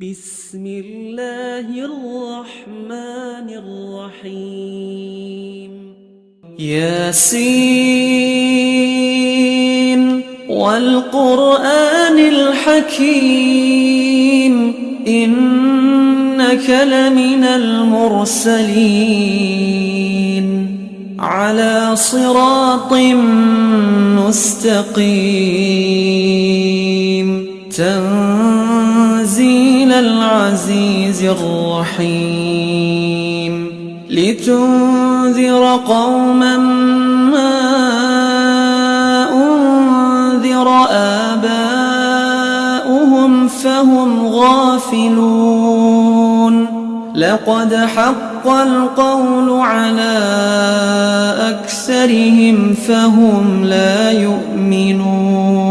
بسم الله الرحمن الرحيم ياسين والقرآن الحكيم إنك لمن المرسلين على صراط مستقيم تنزيل العزيز الرحيم لتنذر قوما ما أنذر آباؤهم فهم غافلون لقد حق القول على أكثرهم فهم لا يؤمنون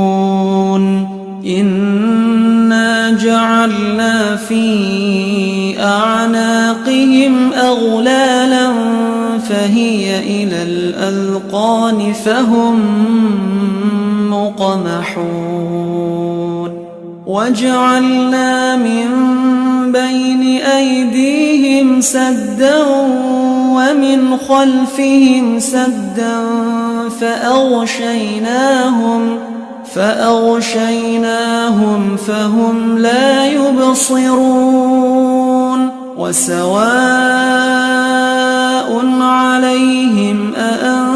إنا جعلنا في أعناقهم أغلالا فهي إلى الأذقان فهم مقمحون وجعلنا من بين أيديهم سدا ومن خلفهم سدا فأغشيناهم فهم لا يبصرون وسواء عليهم أأنذرتهم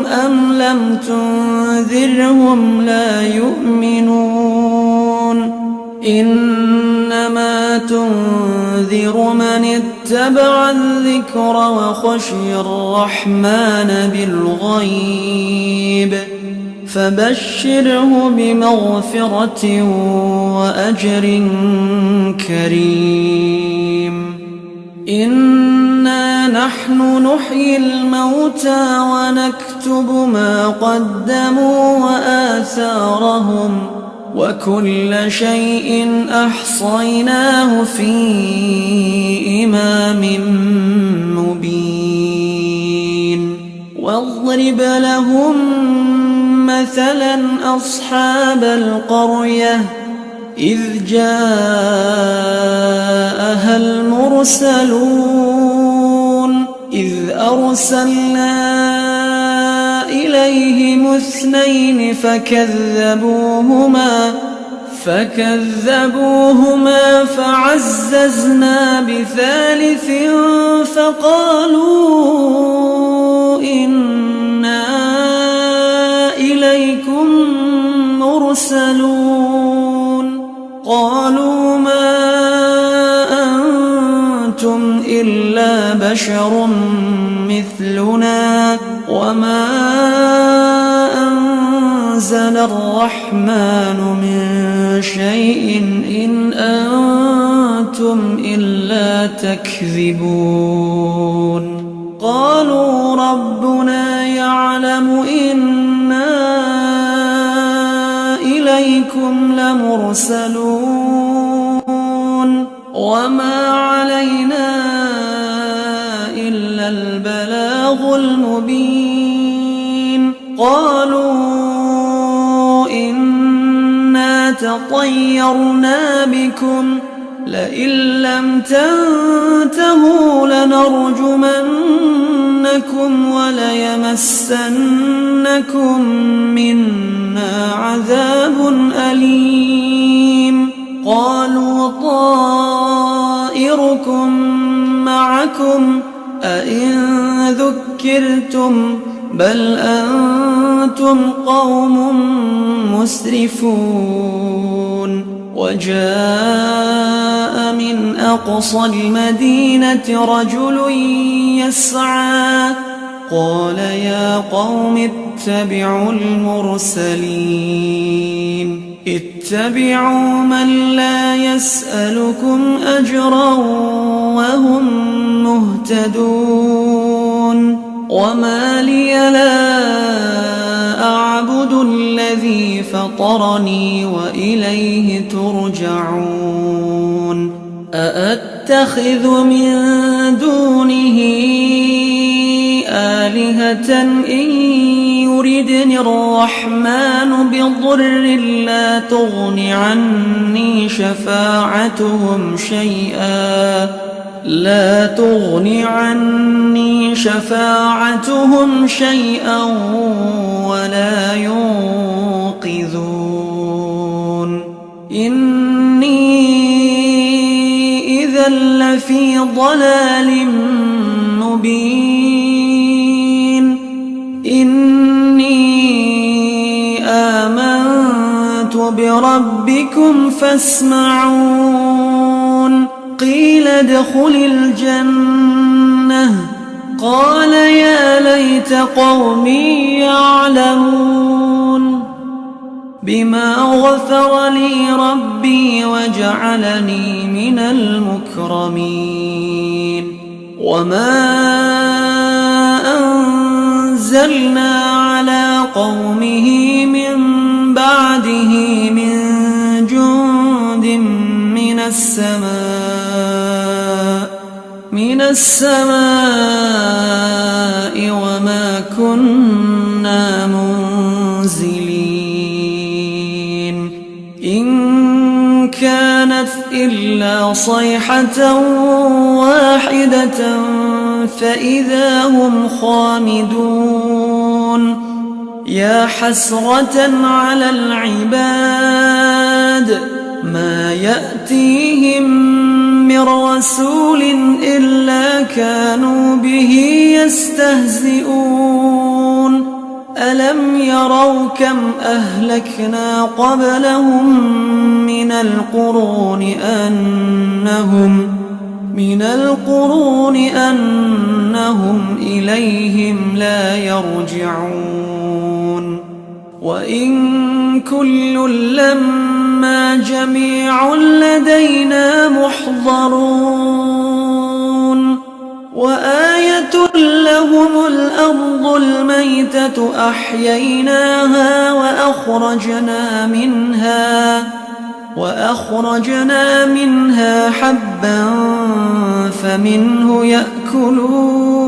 أم لم تنذرهم لا يؤمنون إنما تنذر من اتبع الذكر وخشي الرحمن بالغيب فبشره بمغفرة وأجر كريم إنا نحن نحيي الموتى ونكتب ما قدموا وآثارهم وكل شيء أحصيناه في إمام مبين واضرب لهم مثلا أصحاب القرية إذ جاءها المرسلون إذ أرسلنا إليهم اثنين فكذبوهما فعززنا بثالث فقالوا إنا إليكم مرسلون قالوا ما أنتم إلا بشر مثلنا وما أنزل الرحمن من شيء إن أنتم إلا تكذبون قالوا ربنا يعلم إنا إليكم لمرسلون وما علينا إلا البلاغ المبين قالوا إنا تطيرنا بكم لئن لم تنتهوا لنرجمنكم وليمسنكم منا عذاب أليم قالوا طائركم معكم أئن ذكرتم بل أنتم قوم مسرفون وجاء من أقصى المدينة رجل يسعى قال يا قوم اتبعوا المرسلين اتبعوا من لا يسألكم أجرا وهم مهتدون وما لي لا أعبد الذي فطرني وإليه ترجعون أأتخذ من دونه آلهة إن يردني الرحمن بضر لا تغن عني شفاعتهم شيئا ولا ينقذون إني إذا لفي ضلال مبين إني آمنت بربكم فاسمعون قيل ادخل الجنة قال يا ليت قومي يعلمون بما غفر لي ربي وجعلني من المكرمين وما أنزلنا على قومه من بعده من جند من السماء وما كنا منزلين إن كانت إلا صيحة واحدة فإذا هم خامدون يا حسرة على العباد ما يأتيهم من رسول إلا كانوا به يستهزئون ألم يروا كم أهلكنا قبلهم من القرون أنهم إليهم لا يرجعون وإن كل لما جميع لدينا محضرون وآية لهم الأرض الميتة أحييناها وأخرجنا منها حبا فمنه يأكلون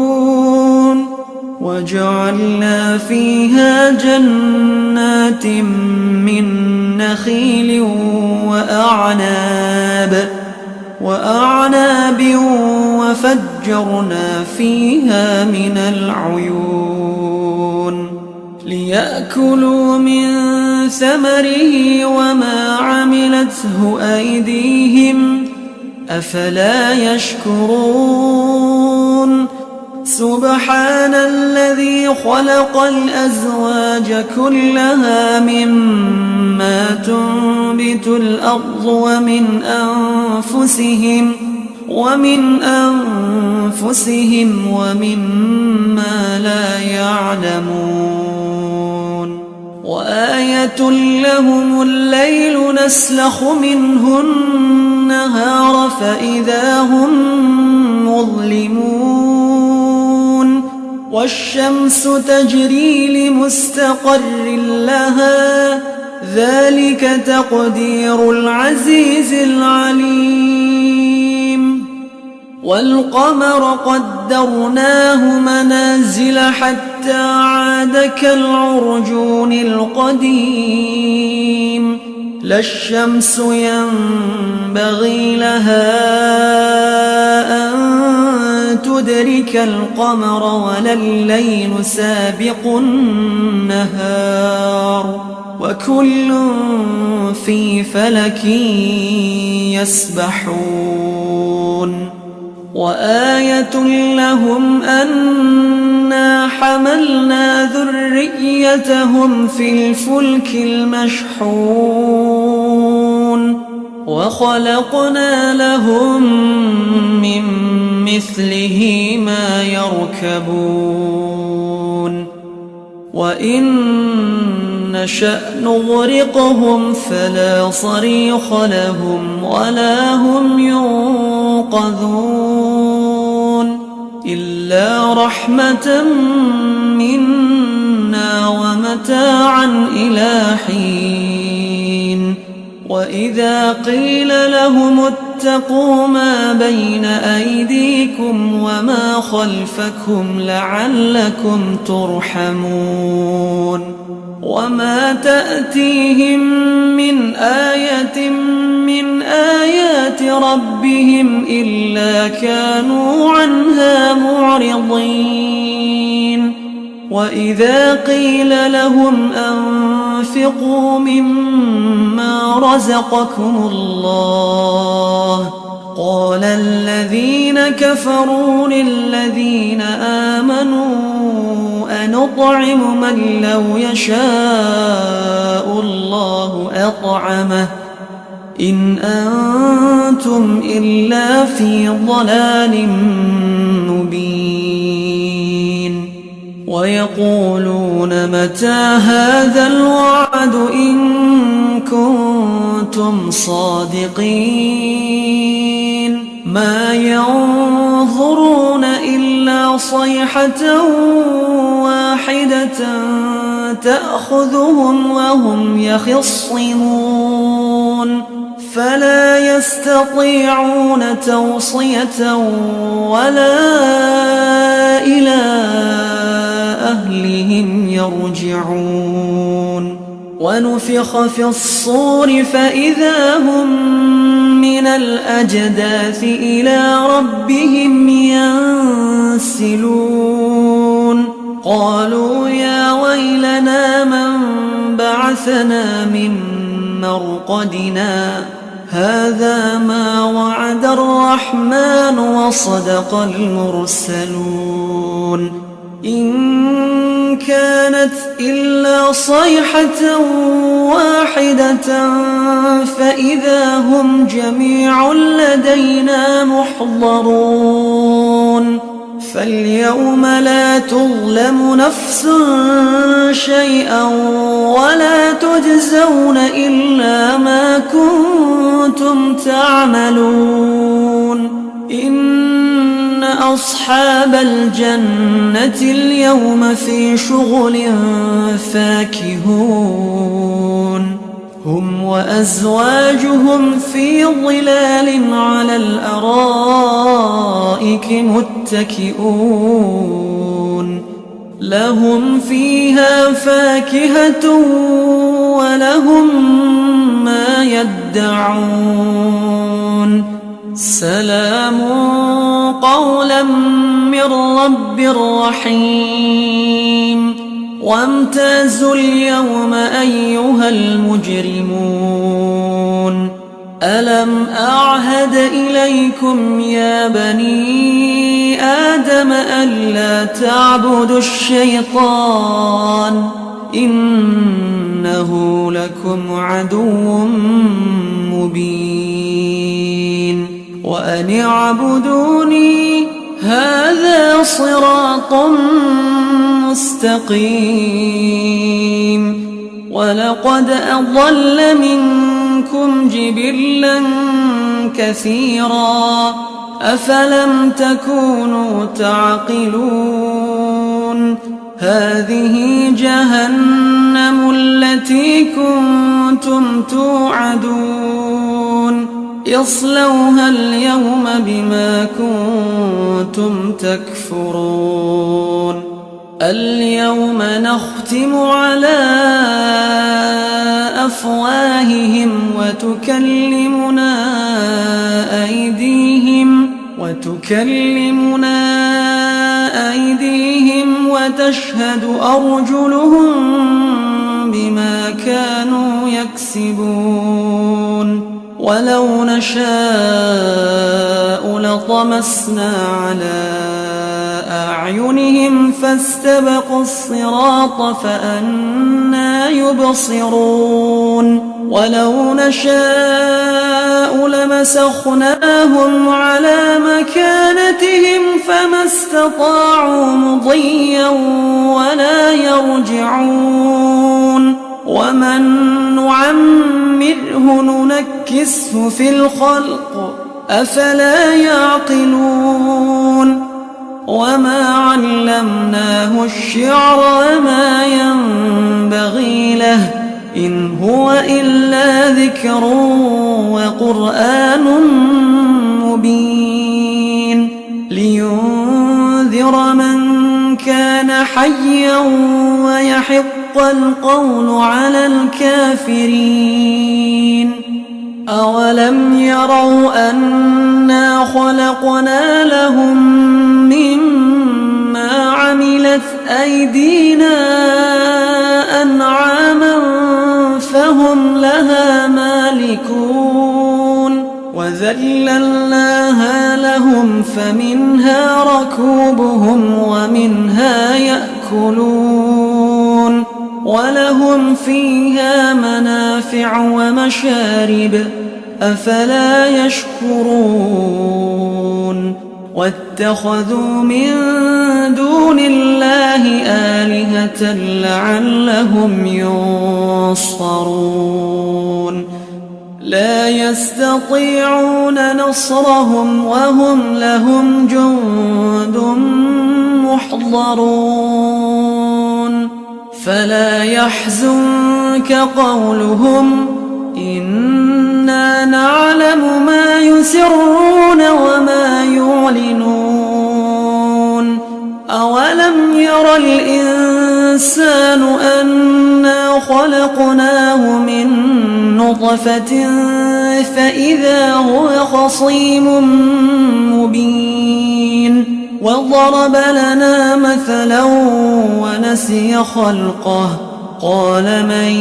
وجعلنا فيها جنات من نخيل وأعناب وفجرنا فيها من العيون ليأكلوا من ثمره وما عملته أيديهم أفلا يشكرون سبحان الذي خلق الأزواج كلها مما تنبت الأرض ومن أنفسهم ومما لا يعلمون وآية لهم الليل نسلخ منه النهار فإذا هم مظلمون والشمس تجري لمستقر لها ذلك تقدير العزيز العليم والقمر قدرناه منازل حتى عاد كالعرجون القديم لا الشمس ينبغي لها أن تدرك القمر ولا الليل سابق النهار وكل في فلك يسبحون وآية لهم أنا حملنا ذريتهم في الفلك المشحون وخلقنا لهم من مثله ما يركبون وإن نشأ نغرقهم فلا صريخ لهم ولا هم ينقذون إلا رحمة منا ومتاعا إلى حين وإذا قيل لهم اتقوا ما بين أيديكم وما خلفكم لعلكم ترحمون وما تأتيهم من آية من آيات ربهم إلا كانوا عنها معرضين وإذا قيل لهم أنفقوا مما رزقكم الله قال الذين كفروا للذين آمنوا أنطعم من لو يشاء الله أطعمه إن أنتم إلا في ضلال مبين ويقولون متى هذا الوعد إن كنتم صادقين ما ينظرون إلا صيحة واحدة تأخذهم وهم يخصمون فلا يستطيعون توصية ولا إلى أهلهم يرجعون ونفخ في الصور فإذا هم من الأجداث إلى ربهم ينسلون قالوا يا ويلنا من بعثنا من مرقدنا هذا ما وعد الرحمن وصدق المرسلون إن كانت إلا صيحة واحدة فإذا هم جميع لدينا محضرون فاليوم لا تظلم نفس شيئا ولا تجزون إلا ما كنتم تعملون إن أصحاب الجنة اليوم في شغل فاكهون هم وأزواجهم في ظلال على الأرائك متكئون لهم فيها فاكهة ولهم ما يدعون سلام قولا من رب رحيم وامتازوا اليوم أيها المجرمون ألم أعهد إليكم يا بني آدم ألا تعبدوا الشيطان إنه لكم عدو مبين وأن اعبدوني هذا صراط مستقيم ولقد أضل منكم جبلا كثيرا أفلم تكونوا تعقلون هذه جهنم التي كنتم توعدون اصلوها اليوم بما كنتم تكفرون اليوم نختم على أفواههم وتكلمنا أيديهم وتشهد أرجلهم بما كانوا يكسبون ولو نشاء لطمسنا على أعينهم فاستبقوا الصراط فأنى يبصرون ولو نشاء لمسخناهم على مكانتهم فما استطاعوا مضيا ولا يرجعون ومن نعمره ننكسه في الخلق أفلا يعقلون وما علمناه الشعر وما ينبغي له إن هو إلا ذكر وقرآن مبين لينذر من كان حيا ويحق القول على الكافرين أولم يروا أنا خلقنا لهم مما عملت أيدينا أنعاما فهم لها مالكون وذللناها لهم فمنها ركوبهم ومنها يأكلون ولهم فيها منافع ومشارب أفلا يشكرون واتخذوا من دون الله آلهة لعلهم ينصرون لا يستطيعون نصرهم وهم لهم جند محضرون فلا يحزنك قولهم إنا نعلم ما يسرون وما يعلنون أولم ير الإنسان أنا خلقناه من نطفة فإذا هو خصيم مبين وضرب لنا مثلا ونسي خلقه قال من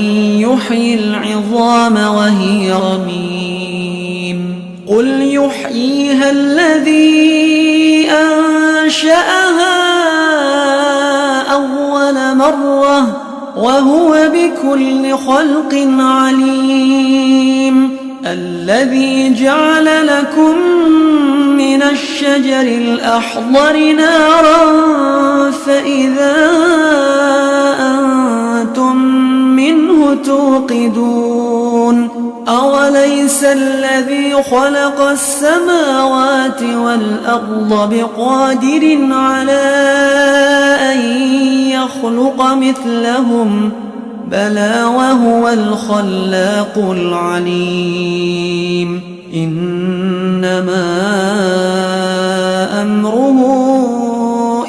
يحيي العظام وهي رميم قل يحييها الذي أنشأها أول مرة وهو بكل خلق عليم الذي جعل لكم من الشجر الأخضر نارا فإذا أنتم منه توقدون أوليس الذي خلق السماوات والأرض بقادر على أن يخلق مثلهم بلى وهو الخلاق العليم إنما أمره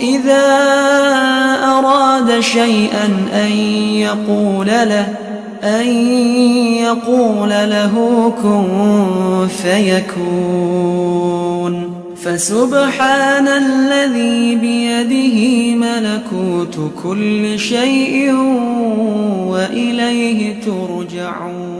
إذا أراد شيئا أن يقول له كن فيكون فسبحان الذي بيده ملكوت كل شيء وإليه ترجعون